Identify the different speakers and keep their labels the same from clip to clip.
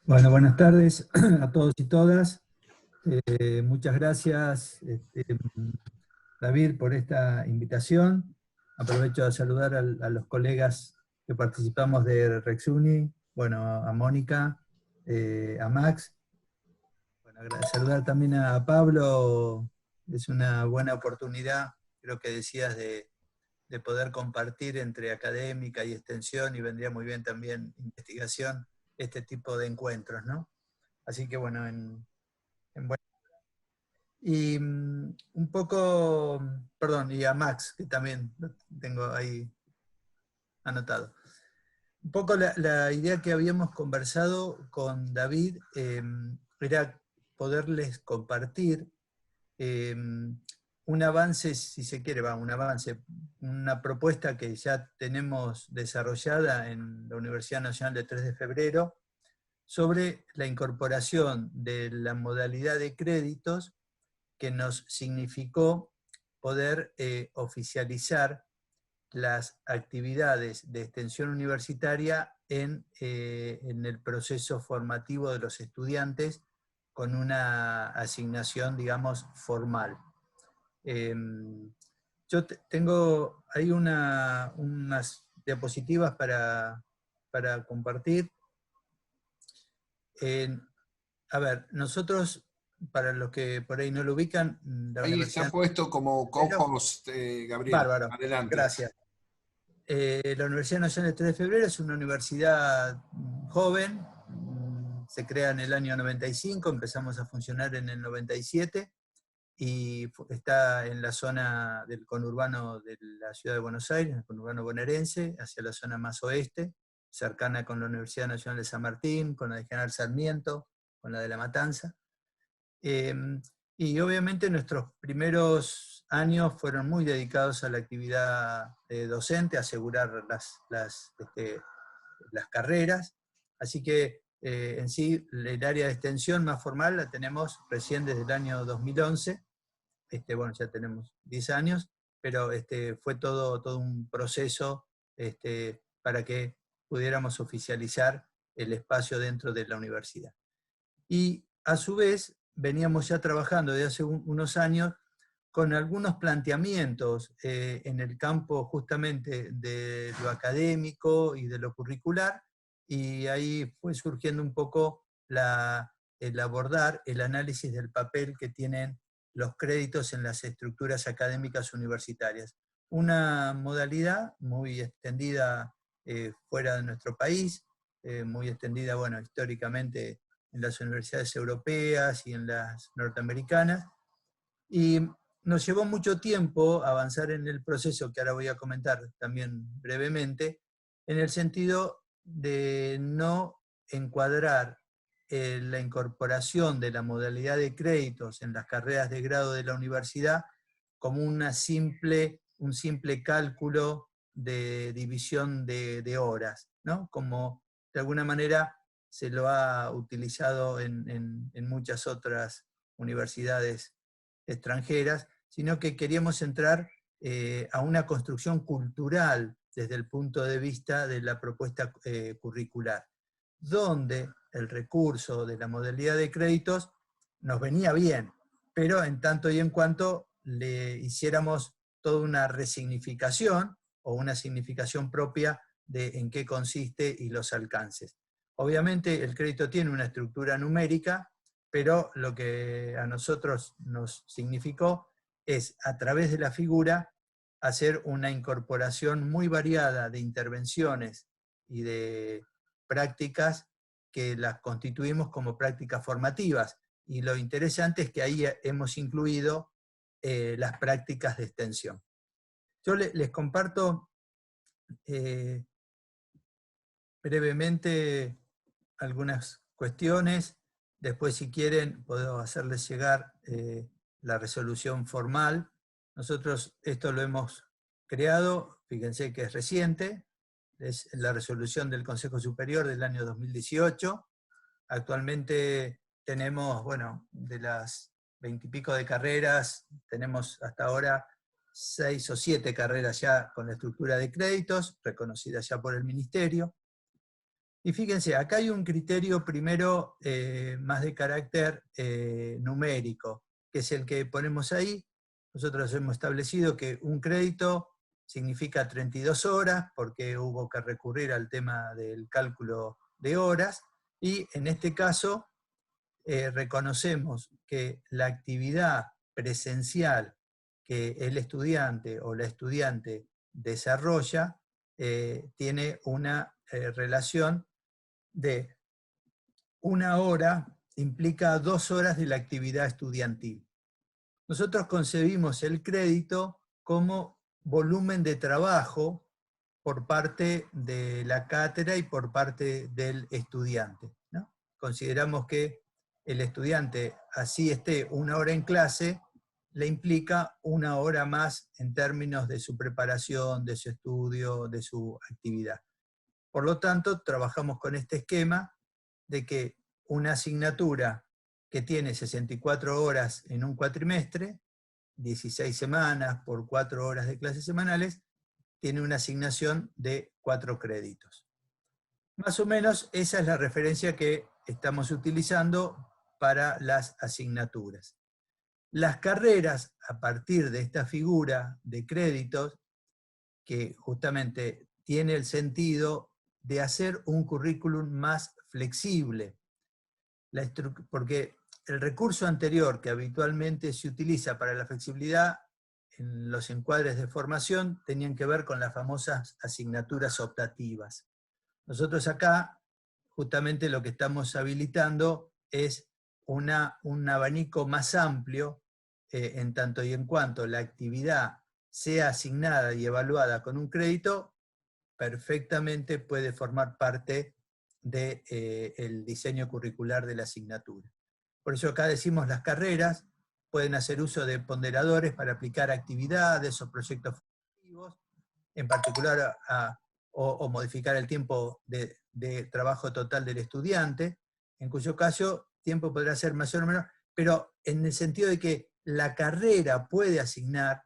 Speaker 1: Bueno, buenas tardes a todos y todas. Muchas gracias, David, por esta invitación. Aprovecho de saludar a los colegas que participamos de Rexuni, bueno, a Mónica, a Max. Bueno, saludar también a Pablo, es una buena oportunidad, creo que decías, de poder compartir entre académica y extensión, y vendría muy bien también investigación, este tipo de encuentros, ¿no? Así que bueno, y un poco, perdón, y a Max, que también lo tengo ahí anotado. Un poco la idea que habíamos conversado con David era poderles compartir un avance, si se quiere, un avance, una propuesta que ya tenemos desarrollada en la Universidad Nacional de 3 de Febrero, sobre la incorporación de la modalidad de créditos que nos significó poder oficializar las actividades de extensión universitaria en el proceso formativo de los estudiantes con una asignación, digamos, formal. Yo tengo ahí unas diapositivas para compartir. A ver, nosotros, para los que por ahí no lo ubican, la
Speaker 2: Ahí está
Speaker 1: Universidad...
Speaker 2: puesto como co-host, Gabriel.
Speaker 1: Bárbaro,
Speaker 2: Adelante.
Speaker 1: gracias. La Universidad Nacional de 3 de Febrero es una universidad joven, se crea en el año 95, empezamos a funcionar en el 97, y está en la zona del conurbano de la ciudad de Buenos Aires, el conurbano bonaerense, hacia la zona más oeste, cercana con la Universidad Nacional de San Martín, con la de General Sarmiento, con la de La Matanza. Y obviamente nuestros primeros años fueron muy dedicados a la actividad docente, a asegurar las carreras. Así que en sí el área de extensión más formal la tenemos recién desde el año 2011. Bueno, ya tenemos 10 años, pero fue todo un proceso para que pudiéramos oficializar el espacio dentro de la universidad. Y a su vez veníamos ya trabajando desde hace unos años con algunos planteamientos en el campo justamente de lo académico y de lo curricular, y ahí fue surgiendo un poco el abordar el análisis del papel que tienen los créditos en las estructuras académicas universitarias. Una modalidad muy extendida fuera de nuestro país, muy extendida, bueno, históricamente en las universidades europeas y en las norteamericanas, y nos llevó mucho tiempo avanzar en el proceso que ahora voy a comentar también brevemente, en el sentido de no encuadrar la incorporación de la modalidad de créditos en las carreras de grado de la universidad como un simple cálculo de división de horas, ¿no? Como de alguna manera se lo ha utilizado en muchas otras universidades extranjeras, sino que queríamos entrar a una construcción cultural desde el punto de vista de la propuesta curricular, donde el recurso de la modalidad de créditos nos venía bien, pero en tanto y en cuanto le hiciéramos toda una resignificación o una significación propia de en qué consiste y los alcances. Obviamente el crédito tiene una estructura numérica, pero lo que a nosotros nos significó es, a través de la figura, hacer una incorporación muy variada de intervenciones y de prácticas que las constituimos como prácticas formativas. Y lo interesante es que ahí hemos incluido las prácticas de extensión. Yo les comparto brevemente algunas cuestiones. Después, si quieren, puedo hacerles llegar la resolución formal. Nosotros esto lo hemos creado, fíjense que es reciente, es la resolución del Consejo Superior del año 2018. Actualmente tenemos, bueno, de las 20 y pico de carreras, tenemos hasta ahora 6 o 7 carreras ya con la estructura de créditos, reconocidas ya por el Ministerio. Y fíjense, acá hay un criterio primero más de carácter numérico, que es el que ponemos ahí. Nosotros hemos establecido que un crédito significa 32 horas, porque hubo que recurrir al tema del cálculo de horas, y en este caso reconocemos que la actividad presencial que el estudiante o la estudiante desarrolla tiene una relación de 1 hora implica 2 horas de la actividad estudiantil. Nosotros concebimos el crédito como volumen de trabajo por parte de la cátedra y por parte del estudiante, ¿no? Consideramos que el estudiante, así esté 1 hora en clase, le implica 1 hora más en términos de su preparación, de su estudio, de su actividad. Por lo tanto, trabajamos con este esquema de que una asignatura que tiene 64 horas en un cuatrimestre, 16 semanas por 4 horas de clases semanales, tiene una asignación de 4 créditos. Más o menos esa es la referencia que estamos utilizando para las asignaturas. Las carreras, a partir de esta figura de créditos, que justamente tiene el sentido de hacer un currículum más flexible, porque el recurso anterior que habitualmente se utiliza para la flexibilidad en los encuadres de formación tenían que ver con las famosas asignaturas optativas. Nosotros acá justamente lo que estamos habilitando es un abanico más amplio en tanto y en cuanto la actividad sea asignada y evaluada con un crédito, perfectamente puede formar parte del diseño curricular de la asignatura. Por eso acá decimos las carreras pueden hacer uso de ponderadores para aplicar actividades o proyectos formativos, en particular o modificar el tiempo de trabajo total del estudiante, en cuyo caso tiempo podrá ser mayor o menor, pero en el sentido de que la carrera puede asignar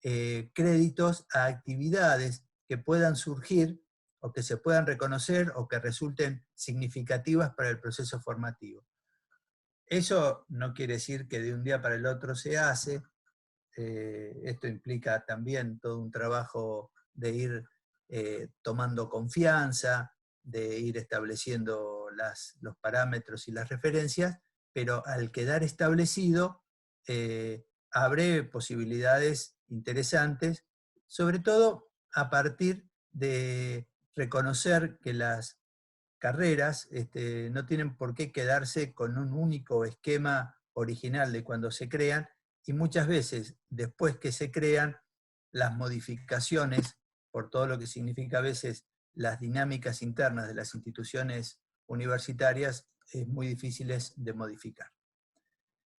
Speaker 1: créditos a actividades que puedan surgir o que se puedan reconocer o que resulten significativas para el proceso formativo. Eso no quiere decir que de un día para el otro se hace. Esto implica también todo un trabajo de ir tomando confianza, de ir estableciendo los parámetros y las referencias, pero al quedar establecido abre posibilidades interesantes, sobre todo a partir de reconocer que las carreras no tienen por qué quedarse con un único esquema original de cuando se crean, y muchas veces, después que se crean, las modificaciones, por todo lo que significa a veces las dinámicas internas de las instituciones universitarias, es muy difíciles de modificar.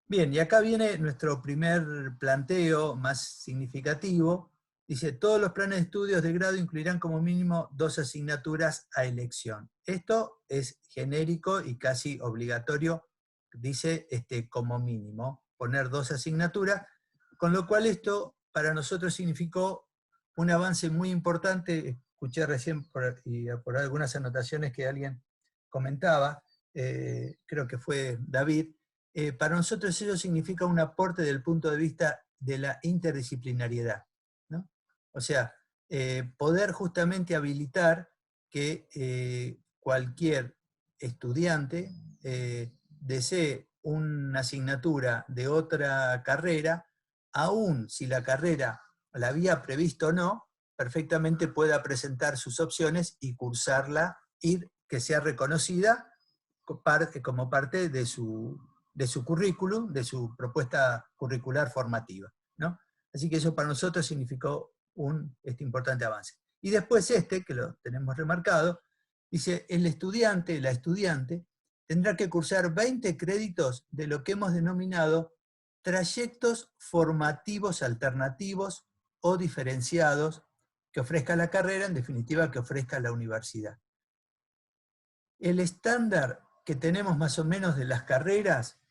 Speaker 1: Bien, y acá viene nuestro primer planteo más significativo. Dice, todos los planes de estudios de grado incluirán como mínimo 2 asignaturas a elección. Esto es genérico y casi obligatorio, dice como mínimo, poner 2 asignaturas, con lo cual esto para nosotros significó un avance muy importante. Escuché recién por algunas anotaciones que alguien comentaba, creo que fue David. Para nosotros eso significa un aporte desde el punto de vista de la interdisciplinariedad, ¿no? O sea, poder justamente habilitar que cualquier estudiante desee una asignatura de otra carrera, aun si la carrera la había previsto o no, perfectamente pueda presentar sus opciones y cursarla y que sea reconocida como parte de su currículum, de su propuesta curricular formativa, ¿no? Así que eso para nosotros significó un importante avance. Y después que lo tenemos remarcado, dice, el estudiante, la estudiante, tendrá que cursar 20 créditos de lo que hemos denominado trayectos formativos alternativos o diferenciados que ofrezca la carrera, en definitiva que ofrezca la universidad. El estándar que tenemos más o menos de las carreras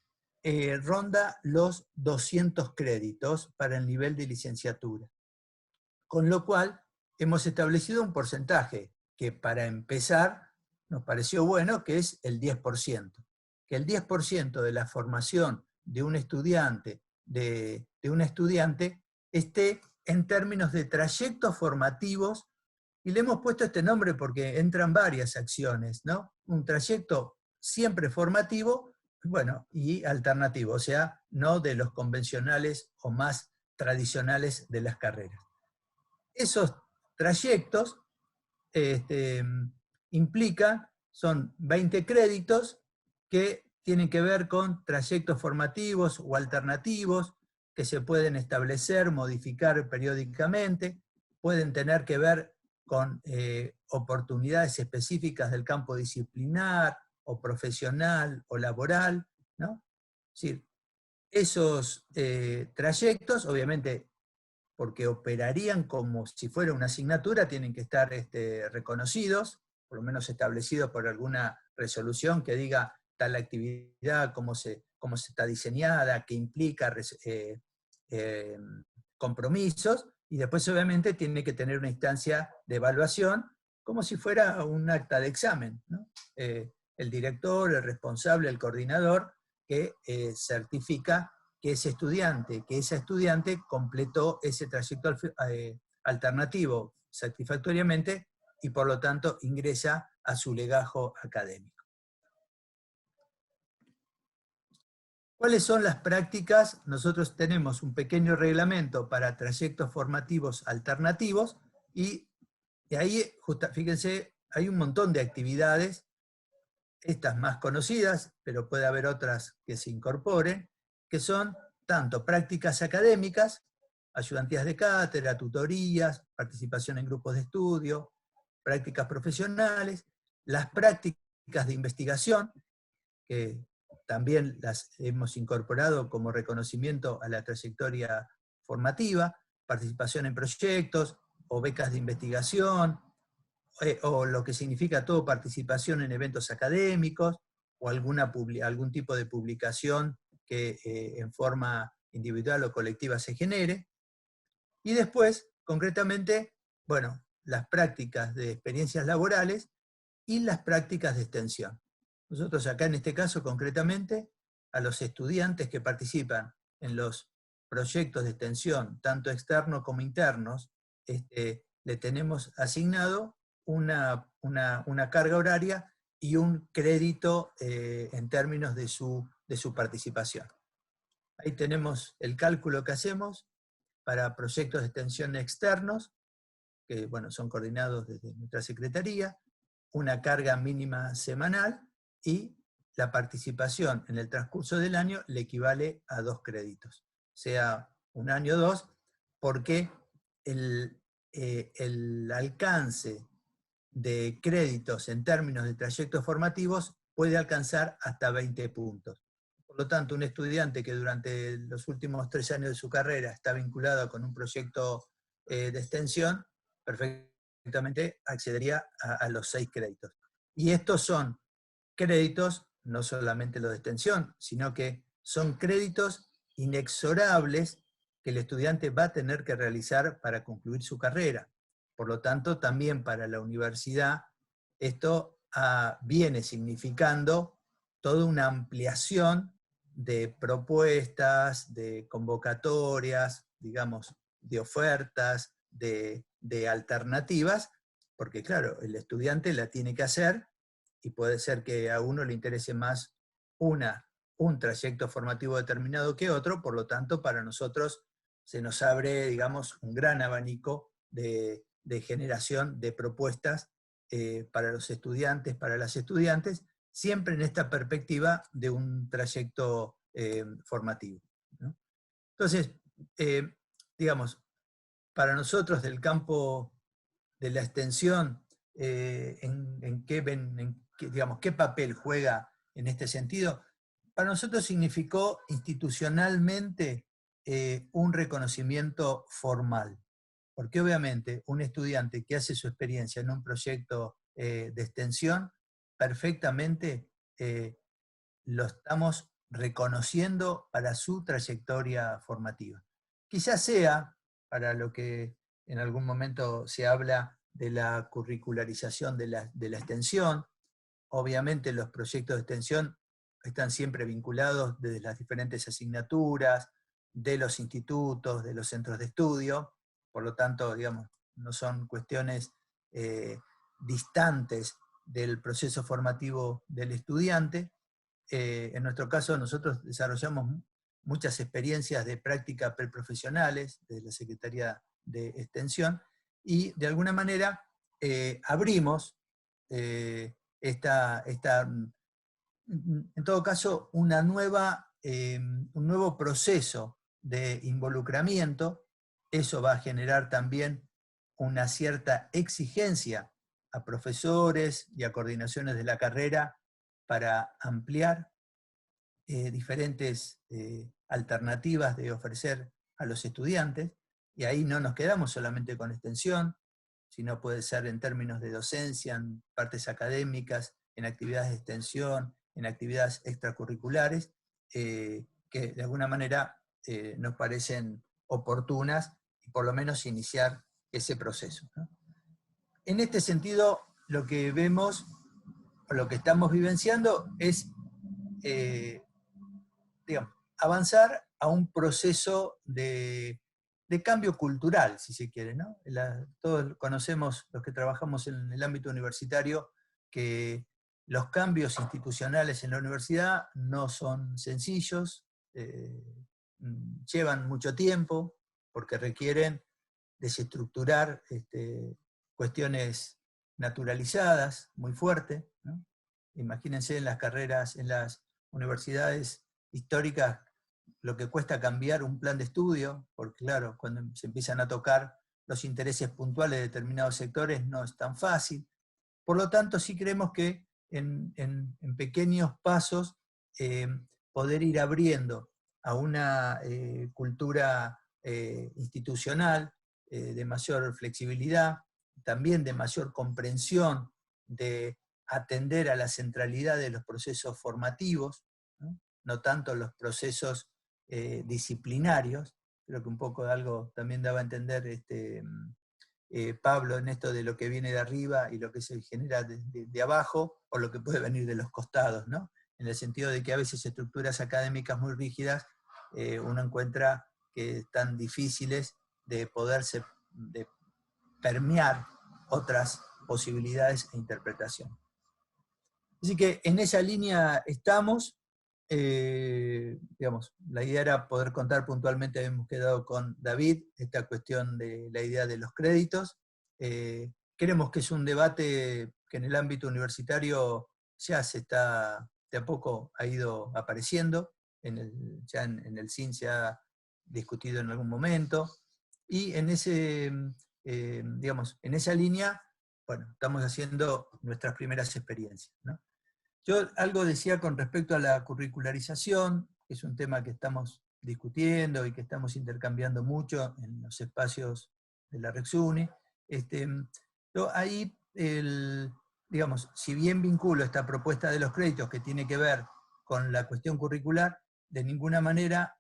Speaker 1: ronda los 200 créditos para el nivel de licenciatura. Con lo cual, hemos establecido un porcentaje que para empezar nos pareció bueno, que es el 10%. Que el 10% de la formación de un estudiante, de una estudiante, esté en términos de trayectos formativos, y le hemos puesto este nombre porque entran varias acciones, ¿no? Un trayecto siempre formativo, bueno, y alternativo, o sea, no de los convencionales o más tradicionales de las carreras. Esos trayectos implican, son 20 créditos que tienen que ver con trayectos formativos o alternativos que se pueden establecer, modificar periódicamente, pueden tener que ver con oportunidades específicas del campo disciplinar o profesional o laboral, ¿no? Es decir, esos trayectos, obviamente, porque operarían como si fuera una asignatura, tienen que estar reconocidos, por lo menos establecidos por alguna resolución que diga tal actividad, cómo se está diseñada, qué implica compromisos, y después obviamente tiene que tener una instancia de evaluación, como si fuera un acta de examen, ¿no? El director, el responsable, el coordinador, que certifica que ese estudiante, que esa estudiante completó ese trayecto alternativo satisfactoriamente y por lo tanto ingresa a su legajo académico. ¿Cuáles son las prácticas? Nosotros tenemos un pequeño reglamento para trayectos formativos alternativos y ahí, fíjense, hay un montón de actividades, estas más conocidas, pero puede haber otras que se incorporen, que son tanto prácticas académicas, ayudantías de cátedra, tutorías, participación en grupos de estudio, prácticas profesionales, las prácticas de investigación, que también las hemos incorporado como reconocimiento a la trayectoria formativa, participación en proyectos o becas de investigación, o lo que significa todo participación en eventos académicos, o algún tipo de publicación que en forma individual o colectiva se genere. Y después, concretamente, bueno, las prácticas de experiencias laborales y las prácticas de extensión. Nosotros acá en este caso, concretamente, a los estudiantes que participan en los proyectos de extensión, tanto externos como internos, le tenemos asignado una carga horaria y un crédito en términos de su participación. Ahí tenemos el cálculo que hacemos para proyectos de extensión externos, que bueno, son coordinados desde nuestra secretaría, una carga mínima semanal y la participación en el transcurso del año le equivale a 2 créditos, sea un año o 2, porque el alcance de créditos en términos de trayectos formativos puede alcanzar hasta 20 puntos. Por lo tanto, un estudiante que durante los últimos 3 años de su carrera está vinculado con un proyecto de extensión, perfectamente accedería a los 6 créditos. Y estos son créditos, no solamente los de extensión, sino que son créditos inexorables que el estudiante va a tener que realizar para concluir su carrera. Por lo tanto, también para la universidad, esto viene significando toda una ampliación de propuestas, de convocatorias, digamos, de ofertas, de alternativas, porque claro, el estudiante la tiene que hacer y puede ser que a uno le interese más un trayecto formativo determinado que otro, por lo tanto, para nosotros se nos abre, digamos, un gran abanico de generación de propuestas para los estudiantes, para las estudiantes, siempre en esta perspectiva de un trayecto formativo, ¿no? Entonces, digamos, para nosotros del campo de la extensión, ¿qué papel juega en este sentido? Para nosotros significó institucionalmente un reconocimiento formal, porque obviamente un estudiante que hace su experiencia en un proyecto de extensión, perfectamente lo estamos reconociendo para su trayectoria formativa. Quizás sea, para lo que en algún momento se habla de la curricularización de la extensión, obviamente los proyectos de extensión están siempre vinculados desde las diferentes asignaturas, de los institutos, de los centros de estudio, por lo tanto, digamos, no son cuestiones distantes del proceso formativo del estudiante. En nuestro caso, nosotros desarrollamos muchas experiencias de práctica preprofesionales de la Secretaría de Extensión, y de alguna manera abrimos en todo caso, un nuevo proceso de involucramiento. Eso va a generar también una cierta exigencia a profesores y a coordinaciones de la carrera para ampliar diferentes alternativas de ofrecer a los estudiantes, y ahí no nos quedamos solamente con extensión, sino puede ser en términos de docencia, en partes académicas, en actividades de extensión, en actividades extracurriculares, que de alguna manera nos parecen oportunas, y por lo menos iniciar ese proceso, ¿no? En este sentido, lo que vemos, o lo que estamos vivenciando, es digamos, avanzar a un proceso de cambio cultural, si se quiere, ¿no? Todos conocemos, los que trabajamos en el ámbito universitario, que los cambios institucionales en la universidad no son sencillos, llevan mucho tiempo, porque requieren desestructurar cuestiones naturalizadas muy fuertes, ¿no? Imagínense en las carreras, en las universidades históricas, lo que cuesta cambiar un plan de estudio, porque claro, cuando se empiezan a tocar los intereses puntuales de determinados sectores no es tan fácil. Por lo tanto, sí creemos que en pequeños pasos poder ir abriendo a una cultura institucional de mayor flexibilidad, también de mayor comprensión, de atender a la centralidad de los procesos formativos, no tanto los procesos disciplinarios. Creo que un poco de algo también daba a entender Pablo en esto de lo que viene de arriba y lo que se genera de abajo, o lo que puede venir de los costados, ¿no? En el sentido de que a veces estructuras académicas muy rígidas uno encuentra que están difíciles de poderse de permear otras posibilidades e interpretación. Así que en esa línea estamos. Digamos, la idea era poder contar puntualmente, habíamos quedado con David, esta cuestión de la idea de los créditos. Creemos que es un debate que en el ámbito universitario ya de a poco ha ido apareciendo, ya en el CIN se ha discutido en algún momento, y en digamos, en esa línea, bueno, estamos haciendo nuestras primeras experiencias, ¿no? Yo algo decía con respecto a la curricularización, que es un tema que estamos discutiendo y que estamos intercambiando mucho en los espacios de la REXUNI. Yo ahí, digamos, si bien vinculo esta propuesta de los créditos que tiene que ver con la cuestión curricular, de ninguna manera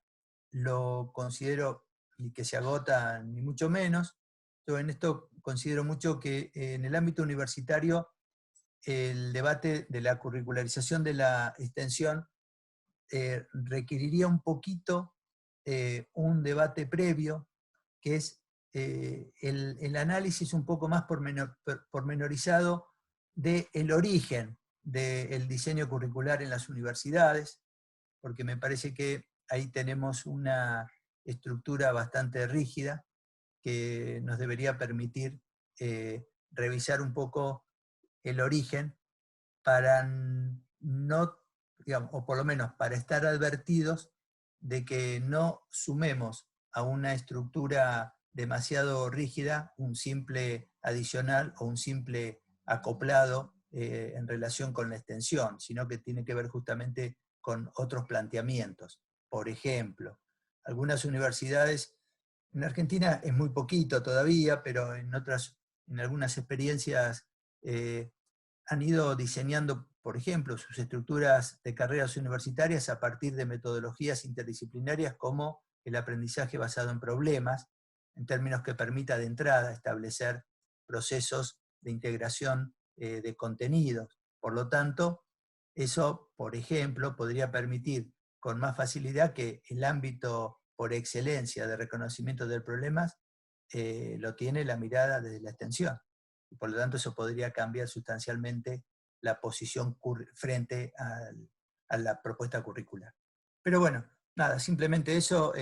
Speaker 1: lo considero y que se agota, ni mucho menos. Yo en esto considero mucho que en el ámbito universitario el debate de la curricularización de la extensión requeriría un poquito un debate previo, que es el análisis un poco más pormenorizado del origen del diseño curricular en las universidades, porque me parece que ahí tenemos una estructura bastante rígida que nos debería permitir revisar un poco el origen para no, digamos, o por lo menos para estar advertidos de que no sumemos a una estructura demasiado rígida un simple adicional o un simple acoplado en relación con la extensión, sino que tiene que ver justamente con otros planteamientos. Por ejemplo, algunas universidades, en Argentina es muy poquito todavía, pero en algunas experiencias han ido diseñando, por ejemplo, sus estructuras de carreras universitarias a partir de metodologías interdisciplinarias como el aprendizaje basado en problemas, en términos que permita de entrada establecer procesos de integración de contenidos, Por lo tanto, eso, por ejemplo, podría permitir con más facilidad que el ámbito por excelencia de reconocimiento de problemas lo tiene la mirada desde la extensión. Y por lo tanto, eso podría cambiar sustancialmente la posición frente a la propuesta curricular. Pero bueno, nada, simplemente eso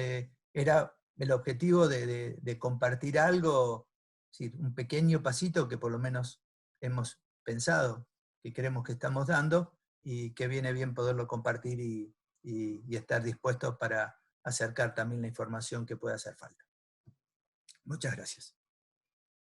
Speaker 1: era el objetivo de compartir algo, ¿sí? Un pequeño pasito que por lo menos hemos pensado, que creemos que estamos dando, y que viene bien poderlo compartir y estar dispuestos para acercar también la información que pueda hacer falta. Muchas gracias.